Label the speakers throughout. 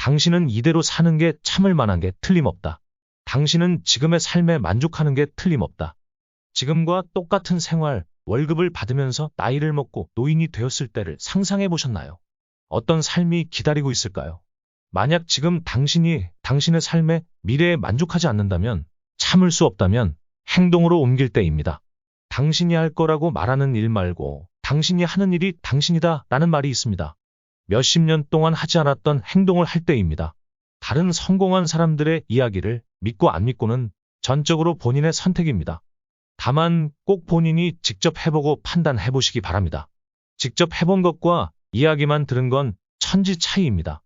Speaker 1: 당신은 이대로 사는 게 참을 만한 게 틀림없다. 당신은 지금의 삶에 만족하는 게 틀림없다. 지금과 똑같은 생활, 월급을 받으면서 나이를 먹고 노인이 되었을 때를 상상해 보셨나요? 어떤 삶이 기다리고 있을까요? 만약 지금 당신이 당신의 삶의 미래에 만족하지 않는다면, 참을 수 없다면 행동으로 옮길 때입니다. 당신이 할 거라고 말하는 일 말고 당신이 하는 일이 당신이다 라는 말이 있습니다. 몇십 년 동안 하지 않았던 행동을 할 때입니다. 다른 성공한 사람들의 이야기를 믿고 안 믿고는 전적으로 본인의 선택입니다. 다만 꼭 본인이 직접 해보고 판단해 보시기 바랍니다. 직접 해본 것과 이야기만 들은 건 천지 차이입니다.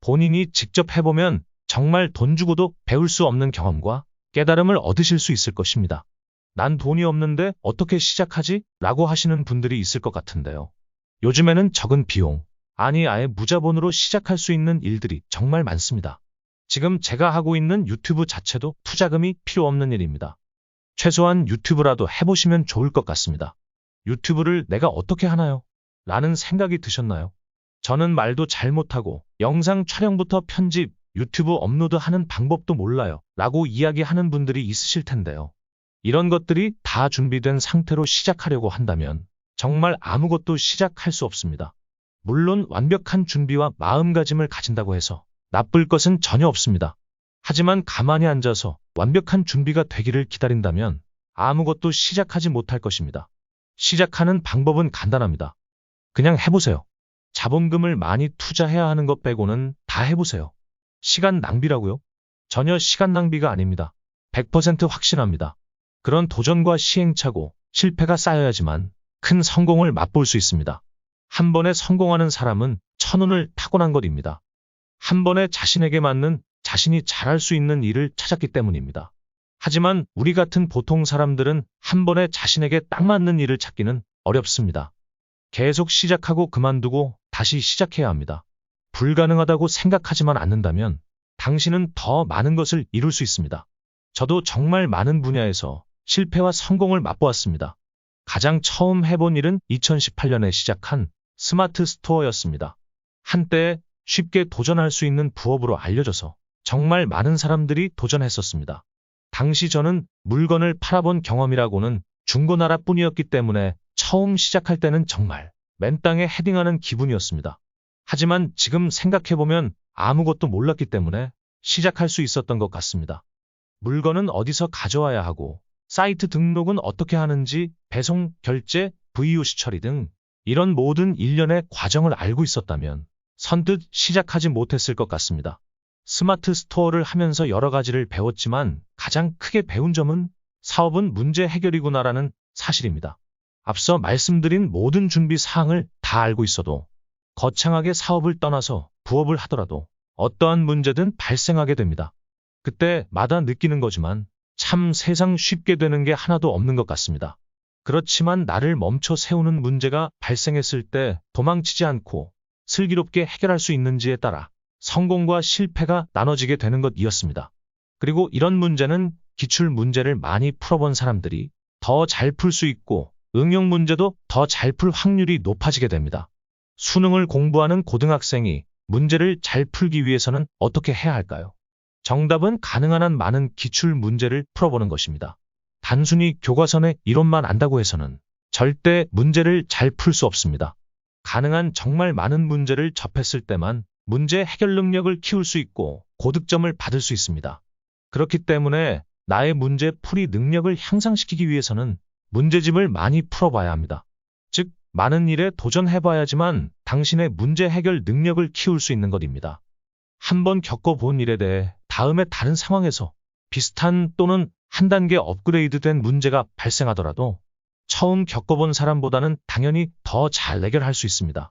Speaker 1: 본인이 직접 해보면 정말 돈 주고도 배울 수 없는 경험과 깨달음을 얻으실 수 있을 것입니다. 난 돈이 없는데 어떻게 시작하지? 라고 하시는 분들이 있을 것 같은데요. 요즘에는 적은 비용, 아니 아예 무자본으로 시작할 수 있는 일들이 정말 많습니다. 지금 제가 하고 있는 유튜브 자체도 투자금이 필요 없는 일입니다. 최소한 유튜브라도 해보시면 좋을 것 같습니다. 유튜브를 내가 어떻게 하나요? 라는 생각이 드셨나요? 저는 말도 잘 못하고 영상 촬영부터 편집, 유튜브 업로드하는 방법도 몰라요 라고 이야기하는 분들이 있으실 텐데요. 이런 것들이 다 준비된 상태로 시작하려고 한다면 정말 아무것도 시작할 수 없습니다. 물론 완벽한 준비와 마음가짐을 가진다고 해서 나쁠 것은 전혀 없습니다. 하지만 가만히 앉아서 완벽한 준비가 되기를 기다린다면 아무것도 시작하지 못할 것입니다. 시작하는 방법은 간단합니다. 그냥 해보세요. 자본금을 많이 투자해야 하는 것 빼고는 다 해보세요. 시간 낭비라고요? 전혀 시간 낭비가 아닙니다. 100% 확신합니다. 그런 도전과 시행착오, 실패가 쌓여야지만 큰 성공을 맛볼 수 있습니다. 한 번에 성공하는 사람은 천운을 타고난 것입니다. 한 번에 자신에게 맞는, 자신이 잘할 수 있는 일을 찾았기 때문입니다. 하지만 우리 같은 보통 사람들은 한 번에 자신에게 딱 맞는 일을 찾기는 어렵습니다. 계속 시작하고 그만두고 다시 시작해야 합니다. 불가능하다고 생각하지만 않는다면 당신은 더 많은 것을 이룰 수 있습니다. 저도 정말 많은 분야에서 실패와 성공을 맛보았습니다. 가장 처음 해본 일은 2018년에 시작한 스마트 스토어였습니다. 한때 쉽게 도전할 수 있는 부업으로 알려져서 정말 많은 사람들이 도전했었습니다. 당시 저는 물건을 팔아본 경험이라고는 중고나라뿐이었기 때문에 처음 시작할 때는 정말 맨 땅에 헤딩하는 기분이었습니다. 하지만 지금 생각해보면 아무것도 몰랐기 때문에 시작할 수 있었던 것 같습니다. 물건은 어디서 가져와야 하고, 사이트 등록은 어떻게 하는지, 배송, 결제, VOC 처리 등 이런 모든 일련의 과정을 알고 있었다면 선뜻 시작하지 못했을 것 같습니다. 스마트 스토어를 하면서 여러 가지를 배웠지만 가장 크게 배운 점은 사업은 문제 해결이구나라는 사실입니다. 앞서 말씀드린 모든 준비 사항을 다 알고 있어도 거창하게 사업을 떠나서 부업을 하더라도 어떠한 문제든 발생하게 됩니다. 그때마다 느끼는 거지만 참 세상 쉽게 되는 게 하나도 없는 것 같습니다. 그렇지만 나를 멈춰 세우는 문제가 발생했을 때 도망치지 않고 슬기롭게 해결할 수 있는지에 따라 성공과 실패가 나눠지게 되는 것이었습니다. 그리고 이런 문제는 기출 문제를 많이 풀어본 사람들이 더 잘 풀 수 있고 응용 문제도 더 잘 풀 확률이 높아지게 됩니다. 수능을 공부하는 고등학생이 문제를 잘 풀기 위해서는 어떻게 해야 할까요? 정답은 가능한 한 많은 기출 문제를 풀어보는 것입니다. 단순히 교과서의 이론만 안다고 해서는 절대 문제를 잘 풀 수 없습니다. 가능한 정말 많은 문제를 접했을 때만 문제 해결 능력을 키울 수 있고 고득점을 받을 수 있습니다. 그렇기 때문에 나의 문제 풀이 능력을 향상시키기 위해서는 문제집을 많이 풀어봐야 합니다. 즉, 많은 일에 도전해봐야지만 당신의 문제 해결 능력을 키울 수 있는 것입니다. 한번 겪어본 일에 대해 다음에 다른 상황에서 비슷한 또는 한 단계 업그레이드된 문제가 발생하더라도 처음 겪어본 사람보다는 당연히 더 잘 해결할 수 있습니다.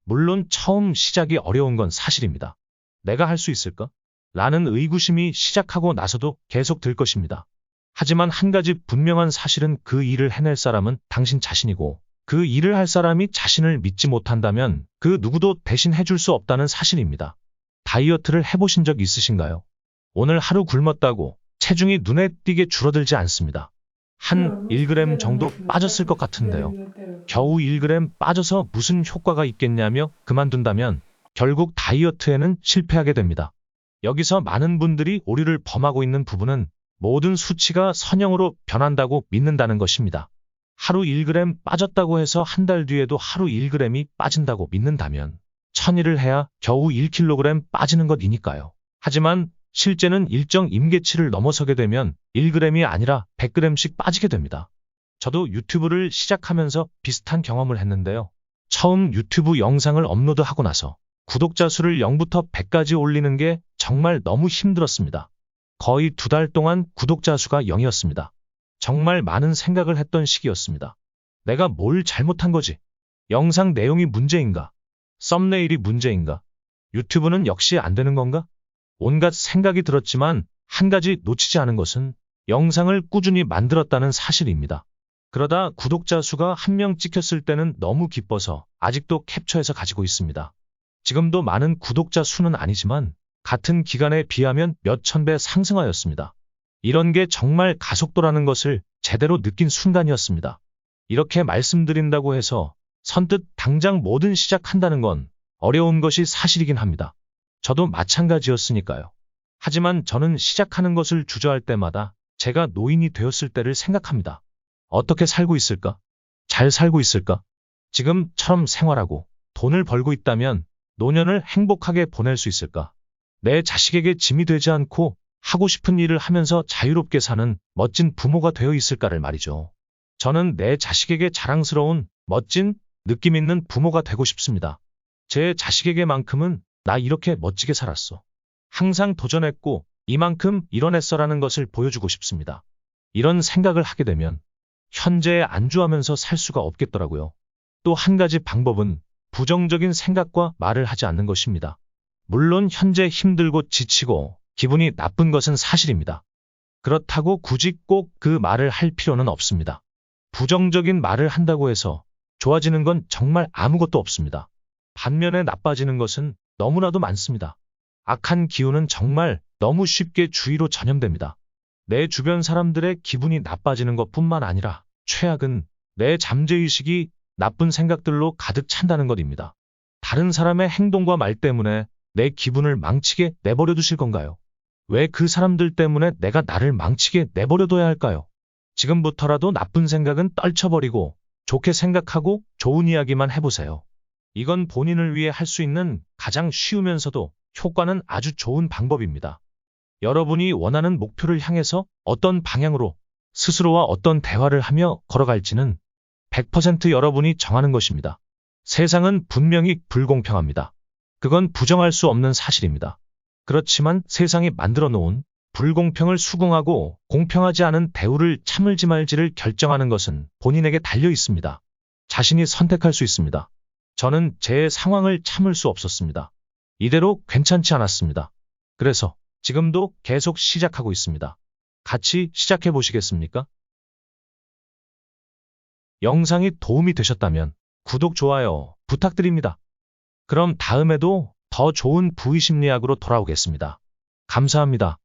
Speaker 1: 물론 처음 시작이 어려운 건 사실입니다. 내가 할 수 있을까? 라는 의구심이 시작하고 나서도 계속 들 것입니다. 하지만 한 가지 분명한 사실은 그 일을 해낼 사람은 당신 자신이고 그 일을 할 사람이 자신을 믿지 못한다면 그 누구도 대신 해줄 수 없다는 사실입니다. 다이어트를 해보신 적 있으신가요? 오늘 하루 굶었다고 체중이 눈에 띄게 줄어들지 않습니다. 한 1g 정도 빠졌을 것 같은데요. 겨우 1g 빠져서 무슨 효과가 있겠냐며 그만둔다면 결국 다이어트에는 실패하게 됩니다. 여기서 많은 분들이 오류를 범하고 있는 부분은 모든 수치가 선형으로 변한다고 믿는다는 것입니다. 하루 1g 빠졌다고 해서 한 달 뒤에도 하루 1g이 빠진다고 믿는다면 1000일을 해야 겨우 1kg 빠지는 것이니까요. 하지만 실제는 일정 임계치를 넘어서게 되면 1g이 아니라 100g씩 빠지게 됩니다. 저도 유튜브를 시작하면서 비슷한 경험을 했는데요. 처음 유튜브 영상을 업로드하고 나서 구독자 수를 0부터 100까지 올리는 게 정말 너무 힘들었습니다. 거의 2달 동안 구독자 수가 0이었습니다. 정말 많은 생각을 했던 시기였습니다. 내가 뭘 잘못한 거지? 영상 내용이 문제인가? 썸네일이 문제인가? 유튜브는 역시 안 되는 건가? 온갖 생각이 들었지만 한 가지 놓치지 않은 것은 영상을 꾸준히 만들었다는 사실입니다. 그러다 구독자 수가 1명 찍혔을 때는 너무 기뻐서 아직도 캡처해서 가지고 있습니다. 지금도 많은 구독자 수는 아니지만 같은 기간에 비하면 몇천 배 상승하였습니다. 이런 게 정말 가속도라는 것을 제대로 느낀 순간이었습니다. 이렇게 말씀드린다고 해서 선뜻 당장 뭐든 시작한다는 건 어려운 것이 사실이긴 합니다. 저도 마찬가지였으니까요. 하지만 저는 시작하는 것을 주저할 때마다 제가 노인이 되었을 때를 생각합니다. 어떻게 살고 있을까? 잘 살고 있을까? 지금처럼 생활하고 돈을 벌고 있다면 노년을 행복하게 보낼 수 있을까? 내 자식에게 짐이 되지 않고 하고 싶은 일을 하면서 자유롭게 사는 멋진 부모가 되어 있을까를 말이죠. 저는 내 자식에게 자랑스러운 멋진 느낌 있는 부모가 되고 싶습니다. 제 자식에게만큼은 나 이렇게 멋지게 살았어. 항상 도전했고 이만큼 이뤄냈어라는 것을 보여주고 싶습니다. 이런 생각을 하게 되면 현재에 안주하면서 살 수가 없겠더라고요. 또 한 가지 방법은 부정적인 생각과 말을 하지 않는 것입니다. 물론 현재 힘들고 지치고 기분이 나쁜 것은 사실입니다. 그렇다고 굳이 꼭 그 말을 할 필요는 없습니다. 부정적인 말을 한다고 해서 좋아지는 건 정말 아무것도 없습니다. 반면에 나빠지는 것은 너무나도 많습니다. 악한 기운은 정말 너무 쉽게 주위로 전염됩니다. 내 주변 사람들의 기분이 나빠지는 것뿐만 아니라 최악은 내 잠재의식이 나쁜 생각들로 가득 찬다는 것입니다. 다른 사람의 행동과 말 때문에 내 기분을 망치게 내버려 두실 건가요? 왜 그 사람들 때문에 내가 나를 망치게 내버려둬야 할까요? 지금부터라도 나쁜 생각은 떨쳐버리고 좋게 생각하고 좋은 이야기만 해보세요. 이건 본인을 위해 할 수 있는 가장 쉬우면서도 효과는 아주 좋은 방법입니다. 여러분이 원하는 목표를 향해서 어떤 방향으로 스스로와 어떤 대화를 하며 걸어갈지는 100% 여러분이 정하는 것입니다. 세상은 분명히 불공평합니다. 그건 부정할 수 없는 사실입니다. 그렇지만 세상이 만들어 놓은 불공평을 수긍하고 공평하지 않은 대우를 참을지 말지를 결정하는 것은 본인에게 달려 있습니다. 자신이 선택할 수 있습니다. 저는 제 상황을 참을 수 없었습니다. 이대로 괜찮지 않았습니다. 그래서 지금도 계속 시작하고 있습니다. 같이 시작해 보시겠습니까? 영상이 도움이 되셨다면 구독, 좋아요 부탁드립니다. 그럼 다음에도 더 좋은 부의심리학으로 돌아오겠습니다. 감사합니다.